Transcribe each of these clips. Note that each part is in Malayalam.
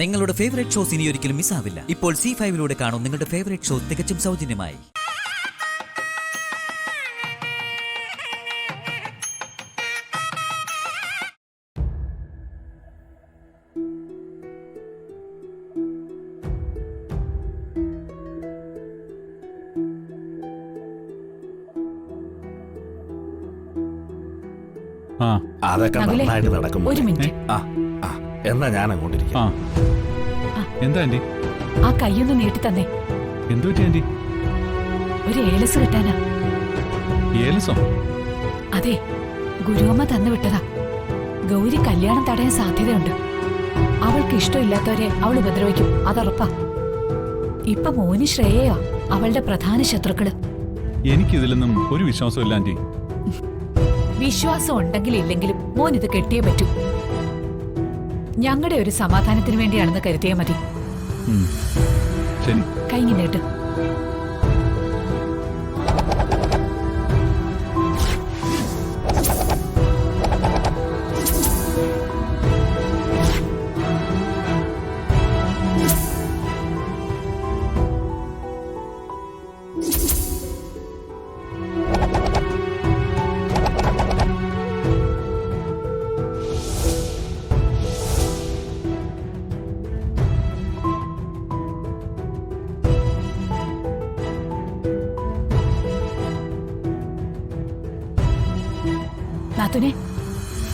നിങ്ങളുടെ ഫേവറേറ്റ് ഷോസ് ഇനി ഒരിക്കലും മിസ്സാവില്ല. ഇപ്പോൾ C5 കാണും നിങ്ങളുടെ ഫേവറേറ്റ് ഷോ തികച്ചും സൗജന്യമായി. അതൊക്കെ നന്നായിട്ട് നടക്കും. ഒരു മിനിറ്റ്. എന്നാ ഞാൻ അങ്ങോട്ടിരിക്കാം. എന്താ ആന്റി? ആ കൈയൊന്ന് നീട്ടി തന്നെ. എന്തു പറ്റി ആന്റി? ഒരു ഏലസ് കിട്ടാനാ. ഏലസോ? അതെ, ഗുരുവമ്മ തന്നു വിട്ടതാ. ഗൗരി കല്യാണം തടയാൻ സാധ്യതയുണ്ട്. അവൾക്ക് ഇഷ്ടമില്ലാത്തവരെ അവൾ ഉപദ്രവിക്കും, അതുറപ്പാ. ഇപ്പൊ മോനി ശ്രേയയോ അവളുടെ പ്രധാന ശത്രുക്കള്. എനിക്കിതിലൊന്നും ഒരു വിശ്വാസമില്ല ആന്റി. വിശ്വാസം ഉണ്ടെങ്കിലും ഇല്ലെങ്കിലും മോൻ ഇത് കെട്ടിയേ പറ്റൂ. ഞങ്ങളുടെ ഒരു സമാധാനത്തിന് വേണ്ടിയാണെന്ന് കരുതിയാൽ മതി. ശരി, കഴിഞ്ഞു നേട്ട്.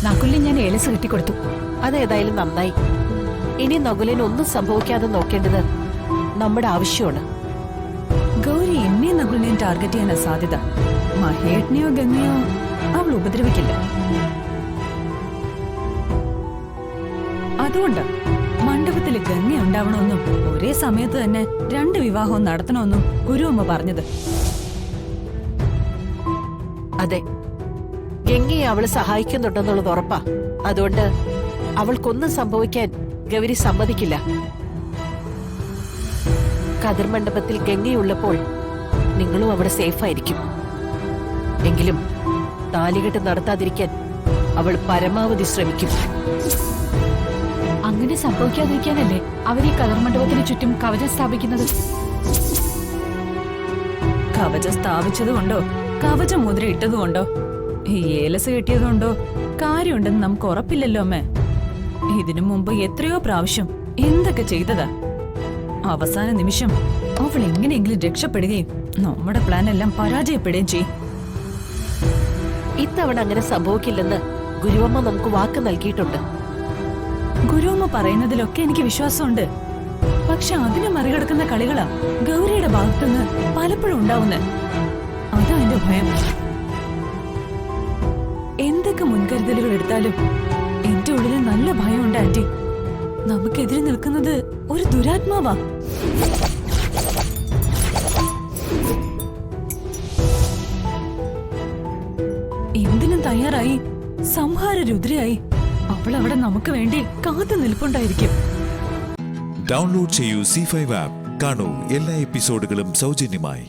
നകുലിന് ഞാൻ ഏലസ് കിട്ടിക്കൊടുത്തു. അതേതായാലും നന്നായി. ഇനി നകുലിന് ഒന്നും സംഭവിക്കാതെ നോക്കേണ്ടത് നമ്മുടെ ആവശ്യമാണ്. ഗൗരി എന്നെ നകുലിനെ ടാർഗറ്റ് ചെയ്യാൻ സാധ്യത. മഹേട്ടനെയോ ഗംഗയോ അവൾ ഉപദ്രവിക്കില്ല. അതുകൊണ്ട് മണ്ഡപത്തില് ഗംഗ ഉണ്ടാവണമെന്നും ഒരേ സമയത്ത് തന്നെ 2 വിവാഹവും നടത്തണമെന്നും ഗുരുവമ്മ പറഞ്ഞത്. അതെ, ഗംഗയെ അവള് സഹായിക്കുന്നുണ്ടെന്നുള്ളത് ഉറപ്പാ. അതുകൊണ്ട് അവൾക്കൊന്നും സംഭവിക്കാൻ ഗൗരി സമ്മതിക്കില്ല. കതിർ മണ്ഡപത്തിൽ ഗംഗയുള്ളപ്പോൾ നിങ്ങളും അവിടെ സേഫായിരിക്കും. എങ്കിലും താലികെട്ട് നടത്താതിരിക്കാൻ അവൾ പരമാവധി ശ്രമിക്കും. അങ്ങനെ സംഭവിക്കാതിരിക്കാനല്ലേ അവരീ കതിർ മണ്ഡപത്തിന് ചുറ്റും കവചം സ്ഥാപിക്കുന്നത്. കവചം സ്ഥാപിച്ചതുകൊണ്ടോ കവചമുദ്ര ഇട്ടതുകൊണ്ടോ ഈ ഏലസ് കിട്ടിയതുകൊണ്ടോ കാര്യമുണ്ടെന്ന് നമുക്ക് ഉറപ്പില്ലല്ലോ അമ്മേ. ഇതിനു മുമ്പ് എത്രയോ പ്രാവശ്യം എന്തൊക്കെ ചെയ്തതാ. അവസാന നിമിഷം അവൾ എങ്ങനെയെങ്കിലും രക്ഷപ്പെടുകയും നമ്മുടെ പ്ലാൻ എല്ലാം പരാജയപ്പെടുകയും ചെയ്യും. ഇത്തവണ അങ്ങനെ സംഭവിക്കില്ലെന്ന് ഗുരുവമ്മ നമുക്ക് വാക്ക് നൽകിയിട്ടുണ്ട്. ഗുരുവമ്മ പറയുന്നതിലൊക്കെ എനിക്ക് വിശ്വാസമുണ്ട്. പക്ഷെ അതിനെ മറികടക്കുന്ന കളികളാ ഗൗരിയുടെ ഭാഗത്തുനിന്ന് പലപ്പോഴും ഉണ്ടാവുന്നത്. അതാ എന്റെ ഭയം. എന്തൊക്കെ മുൻകരുതലുകൾ എടുത്താലും എന്റെ ഉള്ളിൽ നല്ല ഭയമുണ്ട് ആന്റി. നമുക്കെതിരെ നിൽക്കുന്നത് ഒരു ദുരാത്മാവാ. എന്തിനും തയ്യാറായി സംഹാര രുദ്രയായി അവൾ അവിടെ നമുക്ക് വേണ്ടി കാത്തു നിൽപ്പുണ്ടായിരിക്കും. ഡൗൺലോഡ് ചെയ്യൂ C5 ആപ്പ്. കാണൂ എല്ലാ എപ്പിസോഡുകളും സൗജന്യമായി.